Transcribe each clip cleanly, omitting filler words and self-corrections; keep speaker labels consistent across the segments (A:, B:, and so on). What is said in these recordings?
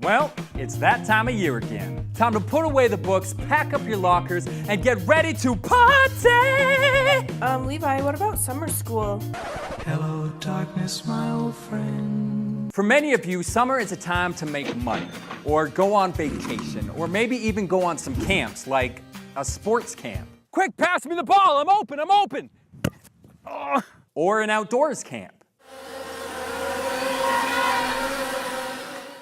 A: Well, it's that time of year again. Time to put away the books, pack up your lockers, and get ready to party!
B: Levi, what about summer school?
C: Hello, darkness, my old friend.
A: For many of you, summer is a time to make money, or go on vacation, or maybe even go on some camps, like a sports camp. Quick, pass me the ball, I'm open! Or an outdoors camp.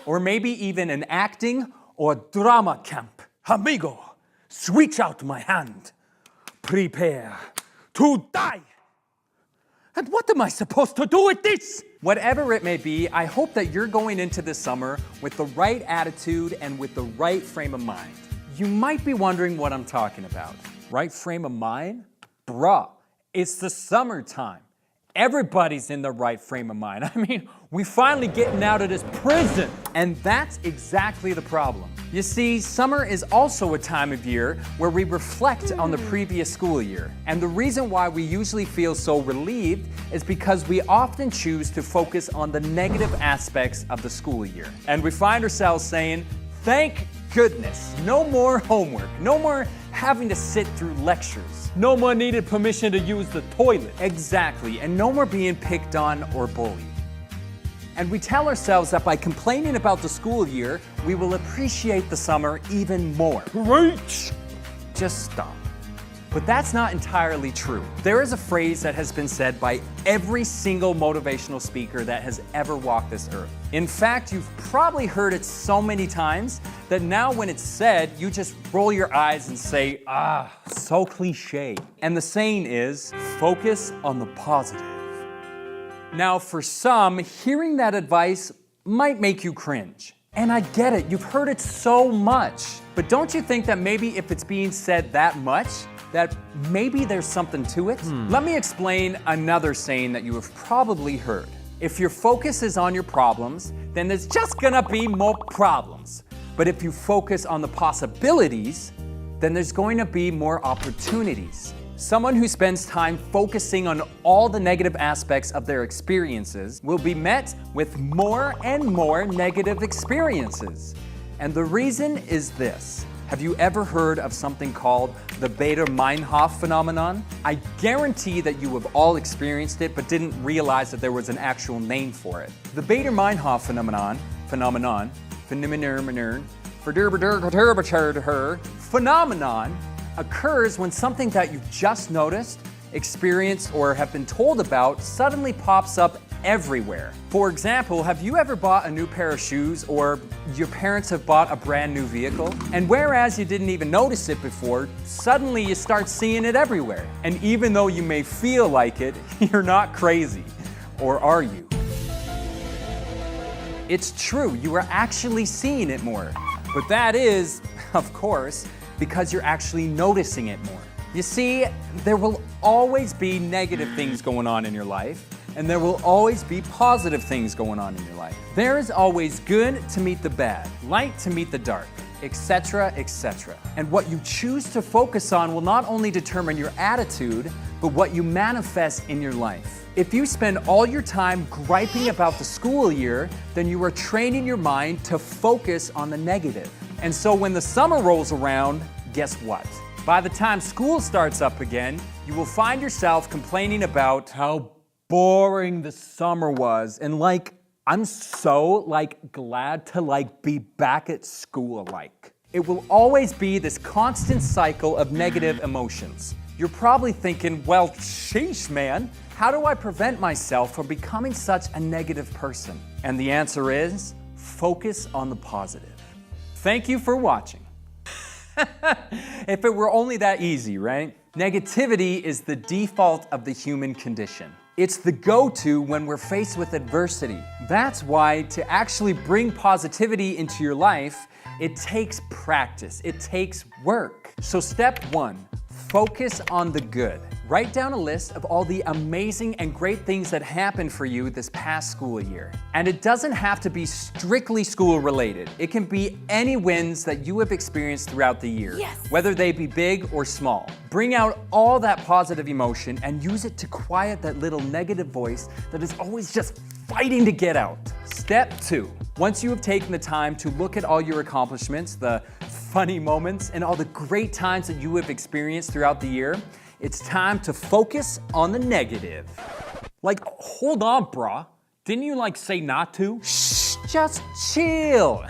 A: Or maybe even an acting or drama camp. Amigo, reach out my hand. Prepare to die. And what am I supposed to do with this? Whatever it may be, I hope that you're going into this summer with the right attitude and with the right frame of mind. You might be wondering what I'm talking about. Right frame of mind? Bruh, it's the summertime. Everybody's in the right frame of mind. I mean, we finally getting out of this prison. And that's exactly the problem. You see, summer is also a time of year where we reflect on the previous school year. And the reason why we usually feel so relieved is because we often choose to focus on the negative aspects of the school year. And we find ourselves saying, thank goodness, no more homework, no more having to sit through lectures. No more needed permission to use the toilet. Exactly, and no more being picked on or bullied. And we tell ourselves that by complaining about the school year, we will appreciate the summer even more. Great! Just stop. But that's not entirely true. There is a phrase that has been said by every single motivational speaker that has ever walked this earth. In fact, you've probably heard it so many times that now when it's said, you just roll your eyes and say, so cliche. And the saying is, focus on the positive. Now, for some, hearing that advice might make you cringe. And I get it, you've heard it so much. But don't you think that maybe if it's being said that much, that maybe there's something to it? Let me explain another saying that you have probably heard. If your focus is on your problems, then there's just gonna be more problems. But if you focus on the possibilities, then there's going to be more opportunities. Someone who spends time focusing on all the negative aspects of their experiences will be met with more and more negative experiences. And the reason is this. Have you ever heard of something called the Baader-Meinhof phenomenon? I guarantee that you have all experienced it but didn't realize that there was an actual name for it. The Baader-Meinhof phenomenon occurs when something that you just noticed, experienced, or have been told about suddenly pops up everywhere. For example, have you ever bought a new pair of shoes or your parents have bought a brand new vehicle? And whereas you didn't even notice it before, suddenly you start seeing it everywhere. And even though you may feel like it, you're not crazy. Or are you? It's true, you are actually seeing it more. But that is, of course, because you're actually noticing it more. You see, there will always be negative things going on in your life, and there will always be positive things going on in your life. There is always good to meet the bad, light to meet the dark, etc., etc. And what you choose to focus on will not only determine your attitude, but what you manifest in your life. If you spend all your time griping about the school year, then you are training your mind to focus on the negative. And so when the summer rolls around, guess what? By the time school starts up again, you will find yourself complaining about how boring the summer was and I'm so glad to be back at school It will always be this constant cycle of negative emotions. You're probably thinking, well, sheesh, man, how do I prevent myself from becoming such a negative person? And the answer is, focus on the positive. Thank you for watching. If it were only that easy, right? Negativity is the default of the human condition. It's the go-to when we're faced with adversity. That's why to actually bring positivity into your life, it takes practice, it takes work. So step 1, focus on the good. Write down a list of all the amazing and great things that happened for you this past school year. And it doesn't have to be strictly school related. It can be any wins that you have experienced throughout the year, whether they be big or small. Bring out all that positive emotion and use it to quiet that little negative voice that is always just fighting to get out. Step 2. Once you have taken the time to look at all your accomplishments, the funny moments, and all the great times that you have experienced throughout the year, it's time to focus on the negative. Like, hold on, brah. Didn't you say not to? Shh, just chill.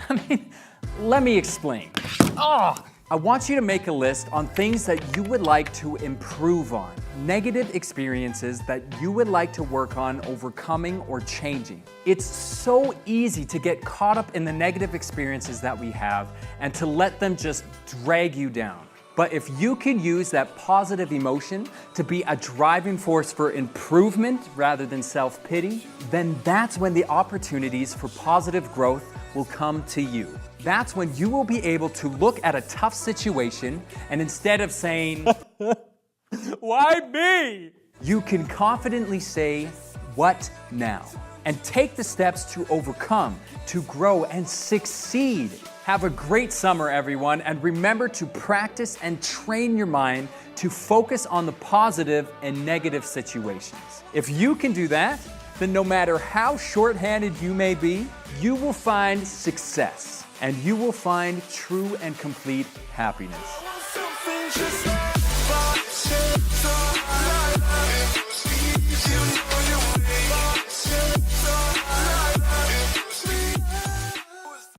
A: Let me explain. I want you to make a list on things that you would like to improve on. Negative experiences that you would like to work on overcoming or changing. It's so easy to get caught up in the negative experiences that we have and to let them just drag you down. But if you can use that positive emotion to be a driving force for improvement rather than self-pity, then that's when the opportunities for positive growth will come to you. That's when you will be able to look at a tough situation and instead of saying, "Why me?" you can confidently say, "What now?" and take the steps to overcome, to grow, and succeed. Have a great summer, everyone, and remember to practice and train your mind to focus on the positive and negative situations. If you can do that, then no matter how short-handed you may be, you will find success and you will find true and complete happiness.